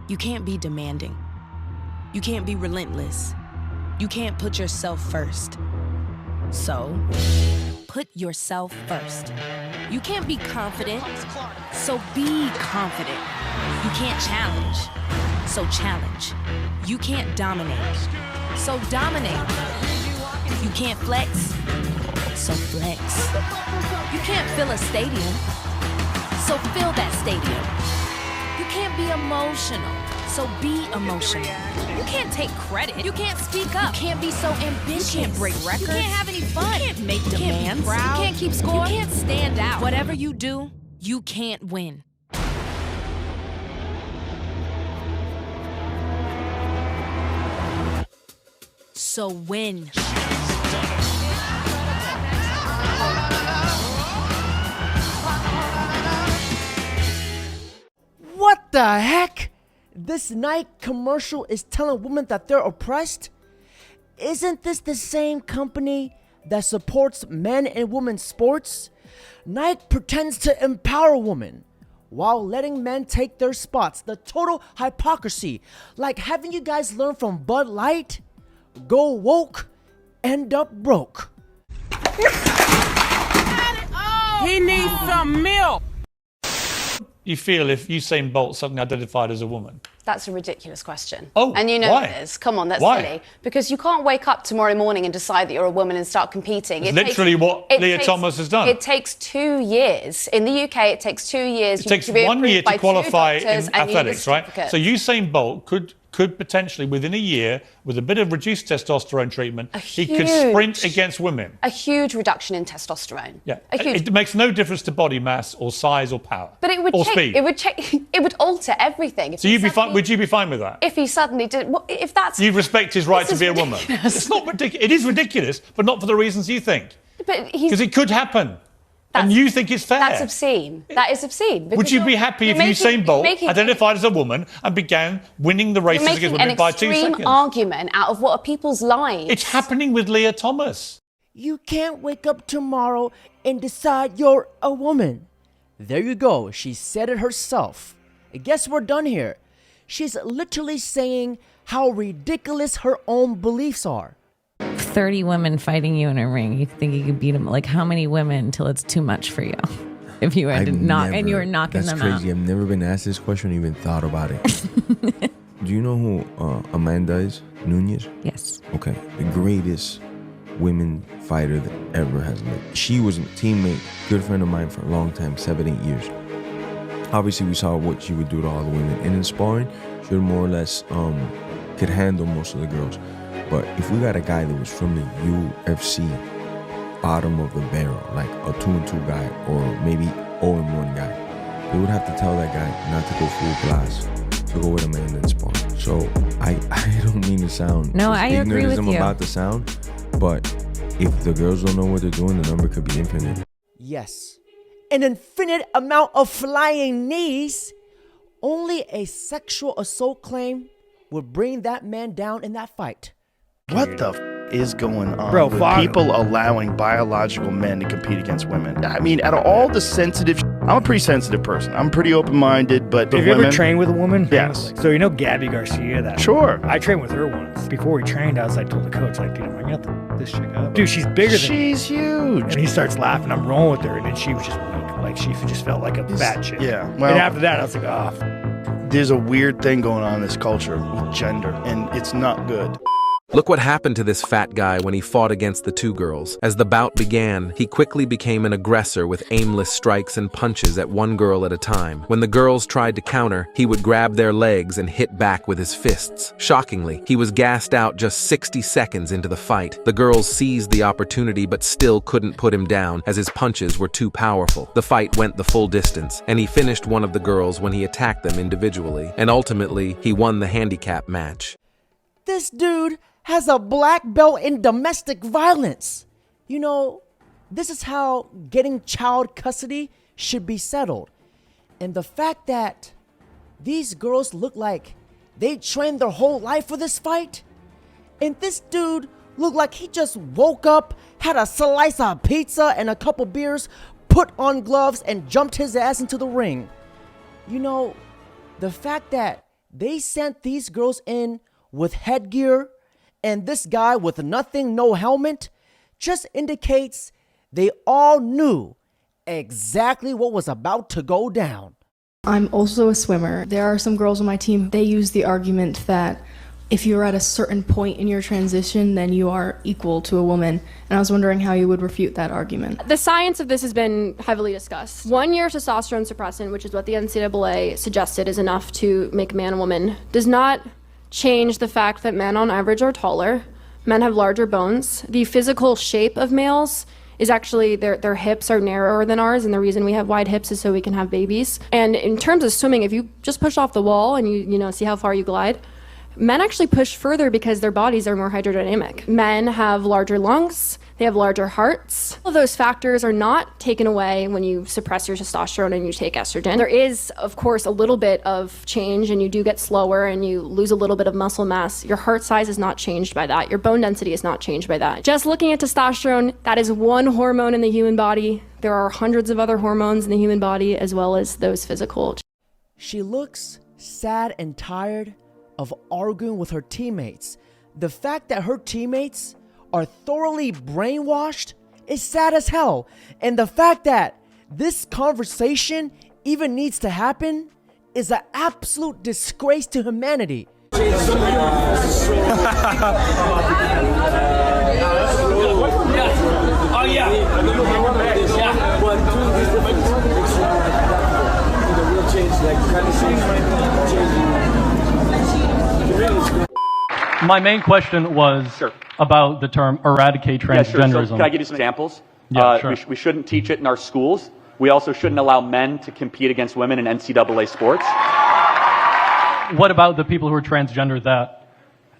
You can't be demanding. You can't be relentless. You can't put yourself first. So, put yourself first. You can't be confident, so be confident. You can't challenge, so challenge. You can't dominate, so dominate. You can't flex, so flex. You can't fill a stadium, so fill that stadium. You can't be emotional, so be emotional. You can't take credit. You can't speak up. You can't be so ambitious. You can't break records. You can't have any fun. You can't make demands. You can't keep score. You can't stand out. Whatever you do, you can't win. So win. What the heck? This Nike commercial is telling women that they're oppressed? Isn't this the same company that supports men and women's sports? Nike pretends to empower women while letting men take their spots. The total hypocrisy. Like, haven't you guys learned from Bud Light? Go woke, end up broke. He needs some milk. You feel if Usain Bolt suddenly identified as a woman? That's a ridiculous question. Oh, and you know why? it is. Come on, that's Why? silly. Because you can't wake up tomorrow morning and decide that you're a woman and start competing. It's literally what Leah Thomas has done. It takes 2 years. In the UK, it takes 2 years. It takes 1 year to qualify in athletics, right? So Usain Bolt could potentially, within a year, with a bit of reduced testosterone treatment, he could sprint against women. A huge reduction in testosterone. Yeah, A huge. it makes no difference to body mass or size or power. But it would or speed. It would alter everything. So would you be fine with that? If he suddenly did, well, if that's. You respect his right to be a woman. Ridiculous. It's not ridiculous. It is ridiculous, but not for the reasons you think. But because it could happen. And you think it's fair. That's obscene. That is obscene. Would you be happy if Usain Bolt identified as a woman and began winning the races against women by 2 seconds? You're making an extreme argument out of what are people's lives. It's happening with Leah Thomas. You can't wake up tomorrow and decide you're a woman. There you go. She said it herself. I guess we're done here. She's literally saying how ridiculous her own beliefs are. 30 women fighting you in a ring, you think you could beat them? Like, how many women till it's too much for you? If you had to knock and you were knocking them out. That's crazy. I've never been asked this question or even thought about it. Do you know who Amanda is? Nunez? Yes. Okay. The greatest women fighter that ever has lived. She was a teammate, good friend of mine for a long time, 7, 8 years. Obviously, we saw what she would do to all the women. And in sparring, she would more or less could handle most of the girls. But if we got a guy that was from the UFC, bottom of the barrel, like a 2-2 guy or maybe 0-1 guy, they would have to tell that guy not to go full blast, to go with a man and spar. So I don't mean to sound I agree with I'm you. about to sound, but if the girls don't know what they're doing, the number could be infinite. Yes, an infinite amount of flying knees. Only a sexual assault claim would bring that man down in that fight. What the is going on Bro, with people allowing biological men to compete against women? I mean, out of all the sensitive, I'm a pretty sensitive person. I'm pretty open-minded, but Have you ever trained with a woman? Yes. So you know Gabby Garcia? Sure. I trained with her once. Before we trained, I was like, told the coach, like, dude, I'm gonna have to this chick up. Dude, she's bigger than She's huge. And he starts laughing. I'm rolling with her, and then she was just weak. Like, she just felt like a fat chick. Yeah. Well, and after that, I was like, oh. There's a weird thing going on in this culture with gender, and it's not good. Look what happened to this fat guy when he fought against the 2 girls. As the bout began, he quickly became an aggressor with aimless strikes and punches at one girl at a time. When the girls tried to counter, he would grab their legs and hit back with his fists. Shockingly, he was gassed out just 60 seconds into the fight. The girls seized the opportunity but still couldn't put him down as his punches were too powerful. The fight went the full distance, and he finished one of the girls when he attacked them individually. And ultimately, he won the handicap match. This dude has a black belt in domestic violence. You know, this is how getting child custody should be settled. And the fact that these girls look like they trained their whole life for this fight, and this dude looked like he just woke up, had a slice of pizza and a couple beers, put on gloves, and jumped his ass into the ring. You know, the fact that they sent these girls in with headgear, and this guy with nothing, no helmet, just indicates they all knew exactly what was about to go down. I'm also a swimmer. There are some girls on my team, they use the argument that if you're at a certain point in your transition, then you are equal to a woman. And I was wondering how you would refute that argument. The science of this has been heavily discussed. 1 year testosterone suppressant, which is what the NCAA suggested is enough to make a man a woman, does not change the fact that men on average are taller. Men have larger bones. The physical shape of males is actually their hips are narrower than ours, and the reason we have wide hips is so we can have babies. And in terms of swimming, if you just push off the wall and you see how far you glide, men actually push further because their bodies are more hydrodynamic. Men have larger lungs, they have larger hearts. All of those factors are not taken away when you suppress your testosterone and you take estrogen. There is, of course, a little bit of change, and you do get slower and you lose a little bit of muscle mass. Your heart size is not changed by that. Your bone density is not changed by that. Just looking at testosterone, that is one hormone in the human body. There are hundreds of other hormones in the human body as well as those physical. She looks sad and tired of arguing with her teammates. The fact that her teammates are thoroughly brainwashed is sad as hell. And the fact that this conversation even needs to happen is an absolute disgrace to humanity. Oh yeah. My main question was about the term eradicate transgenderism. So can I give you some examples? Yeah, sure. We shouldn't teach it in our schools. We also shouldn't allow men to compete against women in NCAA sports. What about the people who are transgender that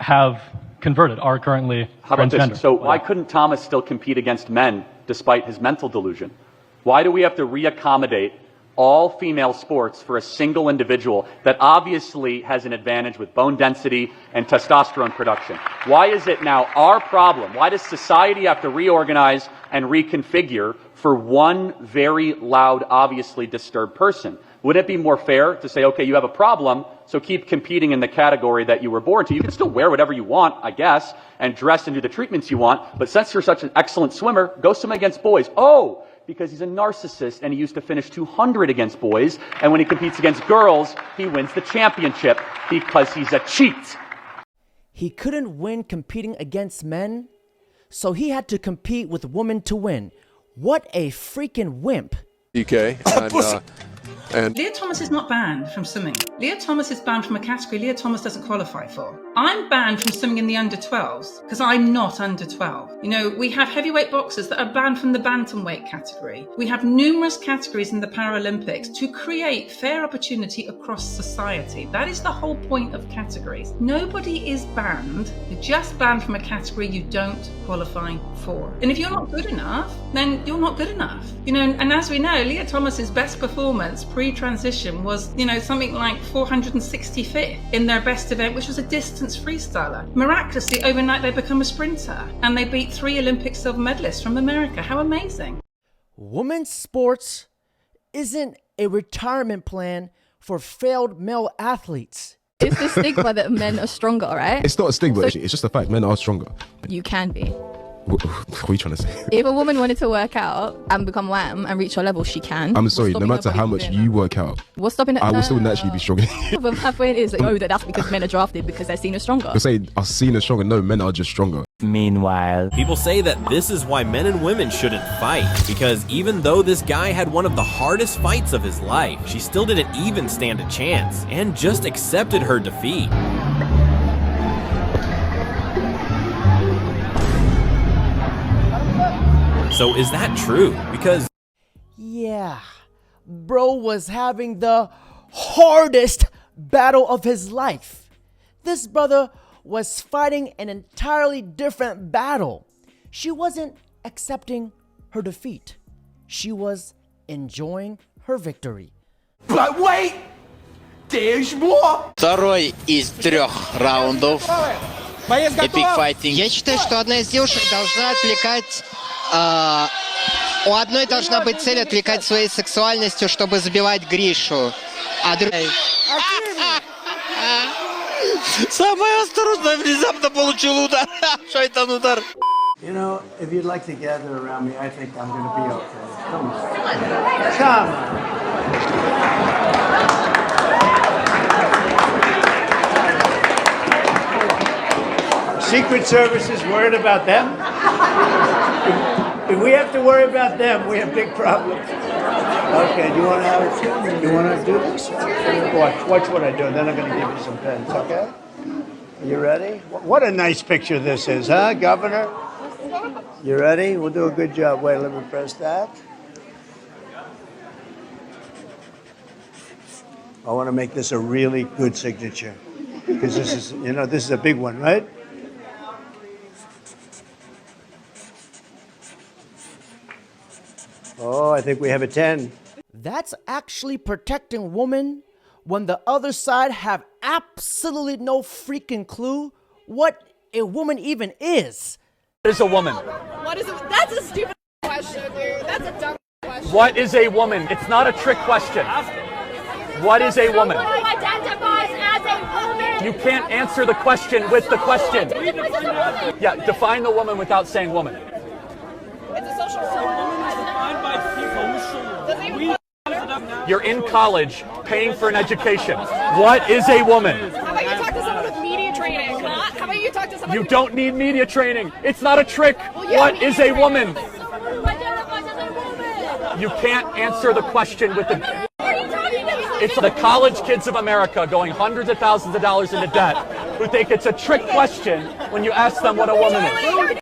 have converted, are currently How about transgender? this? So why couldn't Thomas still compete against men despite his mental delusion? Why do we have to reaccommodate all female sports for a single individual that obviously has an advantage with bone density and testosterone production? Why is it now our problem? Why does society have to reorganize and reconfigure for one very loud, obviously disturbed person? Wouldn't it be more fair to say, okay, you have a problem, so keep competing in the category that you were born to. You can still wear whatever you want, I guess, and dress and do the treatments you want, but since you're such an excellent swimmer, go swim against boys. Oh, because he's a narcissist and he used to finish 200 against boys, and when he competes against girls, he wins the championship because he's a cheat. He couldn't win competing against men, so he had to compete with women to win. What a freaking wimp. DK, and Leah Thomas is not banned from swimming. Leah Thomas is banned from a category Leah Thomas doesn't qualify for. I'm banned from swimming in the under 12s because I'm not under 12. You know, we have heavyweight boxers that are banned from the bantamweight category. We have numerous categories in the Paralympics to create fair opportunity across society. That is the whole point of categories. Nobody is banned. You're just banned from a category you don't qualify for. And if you're not good enough, then you're not good enough. You know, and as we know, Leah Thomas's best performance pre-transition was, you know, something like 465th in their best event, which was a distance freestyler. Miraculously, overnight they become a sprinter, and they beat 3 Olympic silver medalists from America. How amazing. Women's sports isn't a retirement plan for failed male athletes. It's the stigma that men are stronger, right? it's not a stigma, actually. It's just a fact. Men are stronger. You can be. What are you trying to say? If a woman wanted to work out and become wham and reach your level, she can. I'm sorry, no matter how much you work out, what's stopping it? I will still naturally be stronger. But my point is, that's because men are drafted because they're seen as stronger. You're saying are seen as stronger. No, men are just stronger. Meanwhile, people say that this is why men and women shouldn't fight, because even though this guy had one of the hardest fights of his life, she still didn't even stand a chance and just accepted her defeat. So is that true? Because yeah, bro was having the hardest battle of his life. This brother was fighting an entirely different battle. She wasn't accepting her defeat. She was enjoying her victory. But wait! There's more! Второй из 3 раундов. Epic Fighting. Я считаю, что одна из девушек должна отвлекать... у одной должна быть цель отвлекать своей сексуальностью, чтобы забивать Гришу. А другая... Самое осторожное внезапно получил удар. Шайтан удар. You know, if you'd like to gather around me, I think I'm going to be okay. Come on. Come on. Secret Service is worried about them. If we have to worry about them, we have big problems. Okay, do you want to have it? You want to do this? Watch what I do, and then I'm going to give you some pens, okay? You ready? What a nice picture this is, huh, Governor? You ready? We'll do a good job. Wait, let me press that. I want to make this a really good signature because this is, you know, this is a big one, right? Oh, I think we have a 10. That's actually protecting women when the other side have absolutely no freaking clue what a woman even is. What is a woman? What is it? That's a stupid question, dude. That's a dumb question. What is a woman? It's not a trick question. What is a woman? Who identifies as a woman? You can't answer the question with the question. Who identifies as a woman? Yeah, define the woman without saying woman. It's a social You're in college, paying for an education. What is a woman? How about you talk to someone with media training? Huh? How about you talk to someone You don't need media training. It's not a trick. Well, What is a woman? Who identifies as a woman? You can't answer the question with the... What are you talking about? It's the college kids of America going hundreds of thousands of dollars into debt who think it's a trick question when you ask them what a woman is.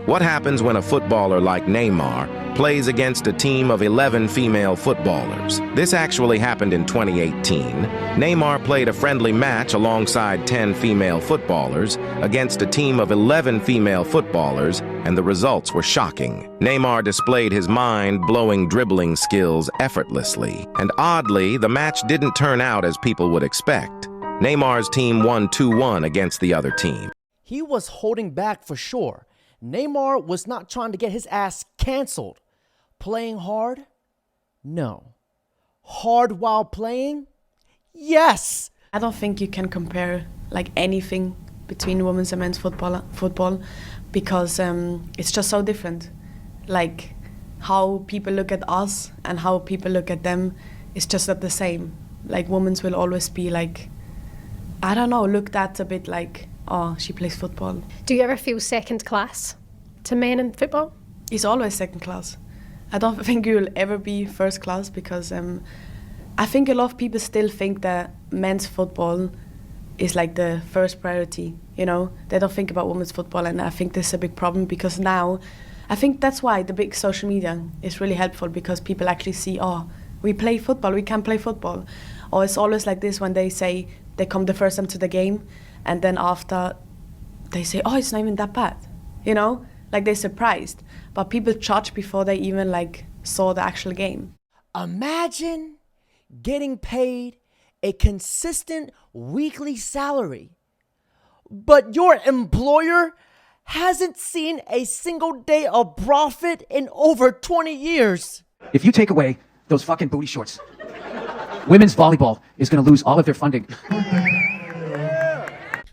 What happens when a footballer like Neymar plays against a team of 11 female footballers? This actually happened in 2018. Neymar played a friendly match alongside 10 female footballers against a team of 11 female footballers, and the results were shocking. Neymar displayed his mind-blowing dribbling skills effortlessly, and oddly, the match didn't turn out as people would expect. Neymar's team won 2-1 against the other team. He was holding back for sure. Neymar was not trying to get his ass canceled. Playing hard? No. Hard while playing? Yes! I don't think you can compare like anything between women's and men's football because it's just so different. Like how people look at us and how people look at them is just not the same. Like women's will always be like, I don't know, looked at a bit like, oh, she plays football. Do you ever feel second class to men in football? It's always second class. I don't think you'll ever be first class because I think a lot of people still think that men's football is like the first priority, you know? They don't think about women's football, and I think this is a big problem because now, I think that's why the big social media is really helpful because people actually see, oh, we play football, we can play football. Or it's always like this when they say they come the first time to the game, and then after they say, oh, it's not even that bad, you know? Like they're surprised, but people judge before they even like saw the actual game. Imagine getting paid a consistent weekly salary, but your employer hasn't seen a single day of profit in over 20 years. If you take away those fucking booty shorts, women's volleyball is going to lose all of their funding.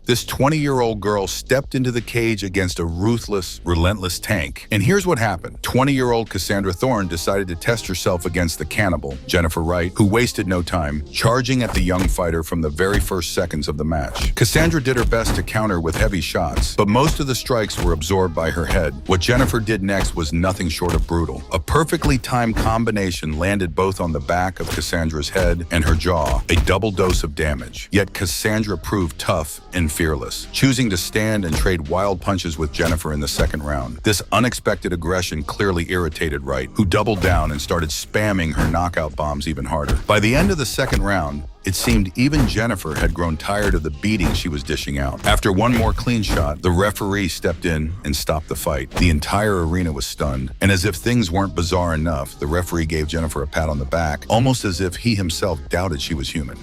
This 20-year-old girl stepped into the cage against a ruthless, relentless tank. And here's what happened. 20-year-old Cassandra Thorne decided to test herself against the cannibal, Jennifer Wright, who wasted no time, charging at the young fighter from the very first seconds of the match. Cassandra did her best to counter with heavy shots, but most of the strikes were absorbed by her head. What Jennifer did next was nothing short of brutal. A perfectly timed combination landed both on the back of Cassandra's head and her jaw, a double dose of damage. Yet Cassandra proved tough and fearless, choosing to stand and trade wild punches with Jennifer in the second round. This unexpected aggression clearly irritated Wright, who doubled down and started spamming her knockout bombs even harder. By the end of the second round, it seemed even Jennifer had grown tired of the beating she was dishing out. After one more clean shot, the referee stepped in and stopped the fight. The entire arena was stunned, and as if things weren't bizarre enough, the referee gave Jennifer a pat on the back, almost as if he himself doubted she was human.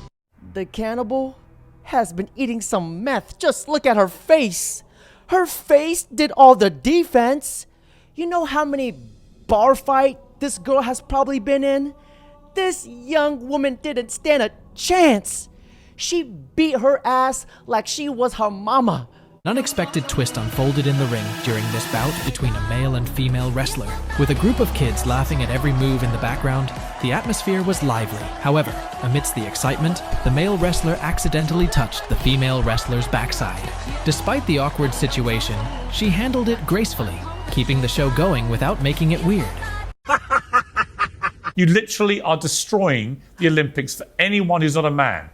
The cannibal has been eating some meth. Just look at her face. Her face did all the defense. You know how many bar fights this girl has probably been in? This young woman didn't stand a chance. She beat her ass like she was her mama. An unexpected twist unfolded in the ring during this bout between a male and female wrestler. With a group of kids laughing at every move in the background, the atmosphere was lively. However, amidst the excitement, the male wrestler accidentally touched the female wrestler's backside. Despite the awkward situation, she handled it gracefully, keeping the show going without making it weird. You literally are destroying the Olympics for anyone who's not a man.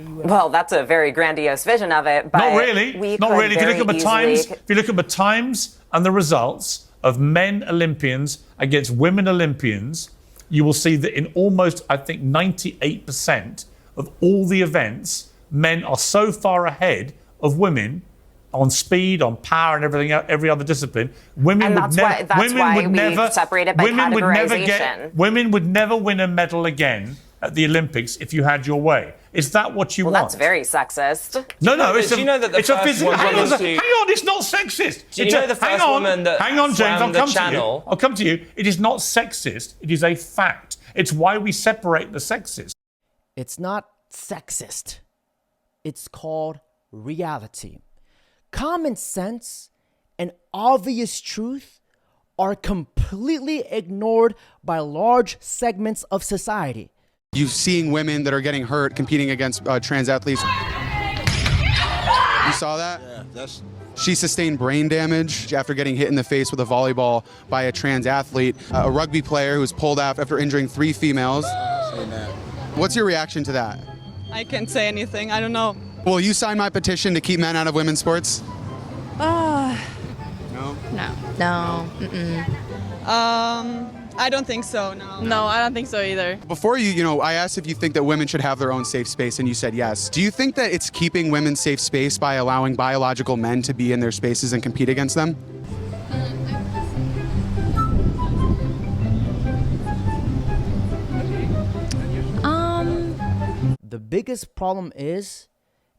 Well, that's a very grandiose vision of it, but not really. Not really. If you look at the times and the results of men Olympians against women Olympians, you will see that in almost, I think, 98% of all the events, men are so far ahead of women on speed, on power, and everything, every other discipline. Women would never separated by categorization. Women would never win a medal again at the Olympics if you had your way. Is that what you want? That's very sexist. No, it's a physical. Hang on, it's not sexist. Do you know the first woman that hang on, James, swam the channel? I'll come to you. It is not sexist. It is a fact. It's why we separate the sexes. It's not sexist. It's called reality. Common sense and obvious truth are completely ignored by large segments of society. You're seeing women that are getting hurt competing against trans athletes. You saw that? Yeah, she sustained brain damage after getting hit in the face with a volleyball by a trans athlete. A rugby player who was pulled out after injuring 3 females. What's your reaction to that? I can't say anything. I don't know. Will you sign my petition to keep men out of women's sports? No. No. I don't think so, no. No, I don't think so either. Before I asked if you think that women should have their own safe space, and you said yes. Do you think that it's keeping women safe space by allowing biological men to be in their spaces and compete against them? The biggest problem is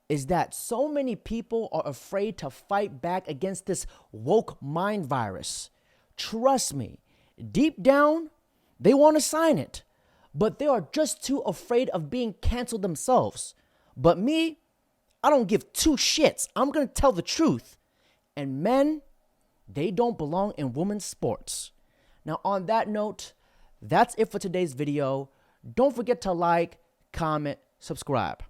that so many people are afraid to fight back against this woke mind virus. Trust me, deep down, they want to sign it, but they are just too afraid of being canceled themselves. But me, I don't give 2 shits. I'm going to tell the truth. And men, they don't belong in women's sports. Now, on that note, that's it for today's video. Don't forget to like, comment, subscribe.